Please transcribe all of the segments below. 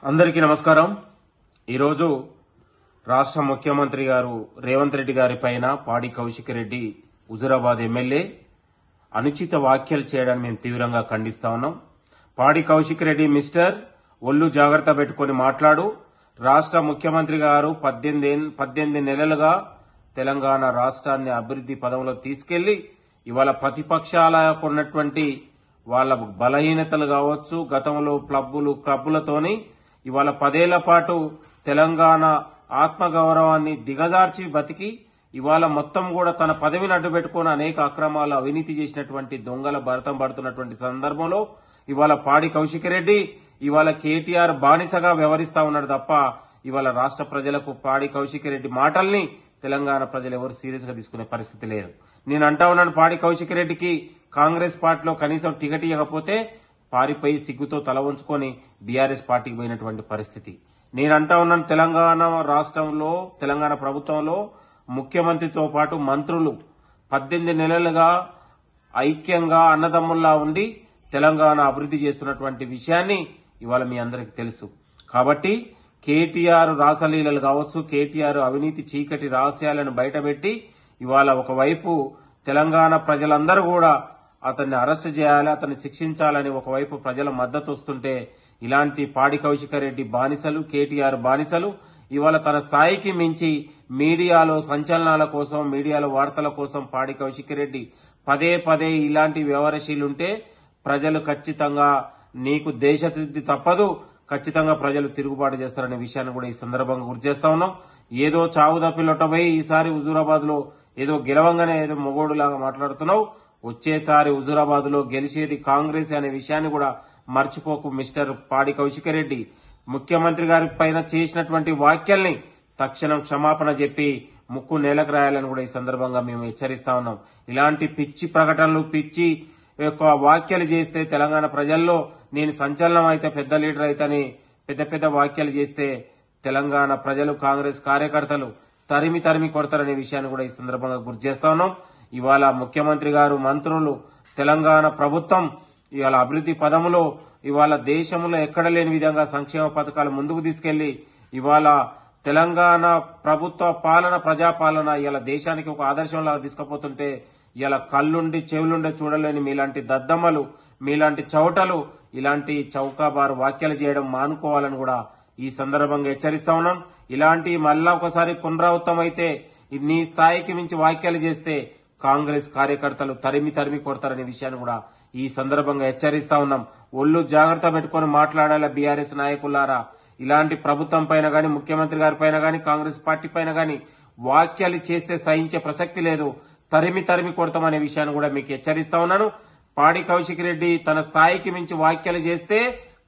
అందరికీ నమస్కారం। ఈరోజు రాష్ట్ర ముఖ్యమంత్రి గారు రేవంత్ రెడ్డి గారి పైన పాడి కౌశిక్ రెడ్డి హుజూరాబాద్ ఎమ్మెల్యే అనుచిత వ్యాఖ్యలు చేయడాన్ని మేము తీవ్రంగా ఖండిస్తా ఉన్నాం। పాడి కౌశిక్ రెడ్డి మిస్టర్ ఒళ్ళు జాగ్రత్త పెట్టుకొని మాట్లాడు। రాష్ట్ర ముఖ్యమంత్రి గారు 18 నెలలుగా తెలంగాణ రాష్ట్రాన్ని అభివృద్ధి పదంలో తీసుకెళ్లి ఇవాళ ప్రతిపక్షాలకు ఉన్నటువంటి వాళ్ళ బలహీనతలు కావచ్చు, గతంలో క్లబ్బులతోని ఇవాళ 10 ఏళ్ల పాటు తెలంగాణ ఆత్మగౌరవాన్ని దిగజార్చి బతికి ఇవాళ మొత్తం కూడా తన పదవిని అడ్డుపెట్టుకుని అనేక అక్రమాలు అవినీతి చేసినటువంటి దొంగల భరతం పడుతున్నటువంటి సందర్భంలో ఇవాళ పాడి కౌశిక్ రెడ్డి ఇవాళ కేటీఆర్ బానిసగా వ్యవహరిస్తా ఉన్నాడు తప్ప ఇవాళ రాష్ట్ర ప్రజలకు పాడి కౌశిక్ రెడ్డి మాటల్ని తెలంగాణ ప్రజలు ఎవరు సీరియస్ గా తీసుకునే పరిస్థితి లేదు। నేను అంటా ఉన్నాను, పాడి కౌశిక్ రెడ్డికి కాంగ్రెస్ పార్టీలో కనీసం టికెట్ ఇవ్వకపోతే పారిపోయి సిగ్గుతో తల ఉంచుకొని బీఆర్ఎస్ పార్టీకి పోయినటువంటి పరిస్థితి। నేను అంటా ఉన్నాను, తెలంగాణ రాష్ట్రంలో తెలంగాణ ప్రభుత్వంలో ముఖ్యమంత్రితో పాటు మంత్రులు 18 నెలలుగా ఐక్యంగా అన్నదమ్ముల్లా ఉండి తెలంగాణ అభివృద్ధి చేస్తున్నటువంటి విషయాన్ని ఇవాళ మీ అందరికీ తెలుసు। కాబట్టి కేటీఆర్ రాసలీలలు కావచ్చు, కేటీఆర్ అవినీతి చీకటి రహస్యాలను బయటపెట్టి ఇవాళ ఒకవైపు తెలంగాణ ప్రజలందరూ కూడా అతన్ని అరెస్ట్ చేయాలి, అతన్ని శిక్షించాలని ఒకవైపు ప్రజల మద్దతు వస్తుంటే ఇలాంటి పాడి కౌశిక్ రెడ్డి బానిసలు, కేటీఆర్ బానిసలు ఇవాళ తన స్థాయికి మించి మీడియాలో సంచలనాల కోసం, మీడియాలో వార్తల కోసం పాడి కౌశిక్ రెడ్డి పదే ఇలాంటి వ్యవహారశీలుంటే ప్రజలు ఖచ్చితంగా నీకు దేశవృద్ధి తప్పదు, ఖచ్చితంగా ప్రజలు తిరుగుబాటు చేస్తారనే విషయాన్ని కూడా ఈ సందర్భంగా గుర్తు చేస్తా ఉన్నాం। ఏదో చావు తప్పిలొట్టబోయి ఈసారి హుజూరాబాద్ లో ఏదో గెలవంగానే ఏదో మొగోడులాగా మాట్లాడుతున్నావు, వచ్చేసారి హుజూరాబాద్ లో గెలిచేది కాంగ్రెస్ అనే విషయాన్ని కూడా మర్చిపోకు మిస్టర్ పాడి కౌశిక్ రెడ్డి। ముఖ్యమంత్రి గారి పైన చేసినటువంటి వ్యాఖ్యల్ని తక్షణం క్షమాపణ చెప్పి ముక్కు నేలకు రాయాలని కూడా ఈ సందర్భంగా మేము హెచ్చరిస్తా ఉన్నాం। ఇలాంటి పిచ్చి ప్రకటనలు, పిచ్చి యొక్క వ్యాఖ్యలు చేస్తే తెలంగాణ ప్రజల్లో నేను సంచలనం అయితే పెద్ద లీడర్ అయితేని పెద్ద వ్యాఖ్యలు చేస్తే తెలంగాణ ప్రజలు, కాంగ్రెస్ కార్యకర్తలు తరిమి కొడతారనే విషయాన్ని కూడా ఈ సందర్భంగా గుర్తు చేస్తా ఉన్నాం। ఇవాళ ముఖ్యమంత్రి గారు, మంత్రులు, తెలంగాణ ప్రభుత్వం ఇవాళ అభివృద్ధి పదములో ఇవాళ దేశంలో ఎక్కడ లేని విధంగా సంక్షేమ పథకాలు ముందుకు తీసుకెళ్లి ఇవాళ తెలంగాణ ప్రభుత్వ పాలన, ప్రజాపాలన ఇవాళ దేశానికి ఒక ఆదర్శంలాగా తీసుకుపోతుంటే ఇవాళ కళ్ళుండి చెవులుండి చూడలేని మీలాంటి దద్దమ్మలు, మీలాంటి చౌటలు ఇలాంటి చౌకాబారు వ్యాఖ్యలు చేయడం మానుకోవాలని కూడా ఈ సందర్భంగా హెచ్చరిస్తా ఉన్నాం। ఇలాంటి మళ్ళా ఒకసారి పునరావృతం అయితే నీ స్థాయికి మించి వ్యాఖ్యలు చేస్తే కాంగ్రెస్ కార్యకర్తలు తరిమి కొడతారనే విషయాన్ని కూడా ఈ సందర్భంగా హెచ్చరిస్తా ఉన్నాం। ఒళ్ళు జాగ్రత్త పెట్టుకుని మాట్లాడాల బీఆర్ఎస్ నాయకులారా। ఇలాంటి ప్రభుత్వం పైన గాని, ముఖ్యమంత్రి గారి పైన గాని, కాంగ్రెస్ పార్టీ పైన గాని వ్యాఖ్యలు చేస్తే సహించే ప్రసక్తి లేదు, తరిమి కొడతామనే విషయాన్ని కూడా మీకు హెచ్చరిస్తా ఉన్నాను। పాడి కౌశిక్ రెడ్డి తన స్థాయికి మించి వ్యాఖ్యలు చేస్తే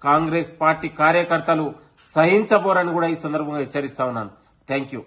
కాంగ్రెస్ పార్టీ కార్యకర్తలు సహించబోరని కూడా ఈ సందర్భంగా హెచ్చరిస్తా ఉన్నాను। Thank you.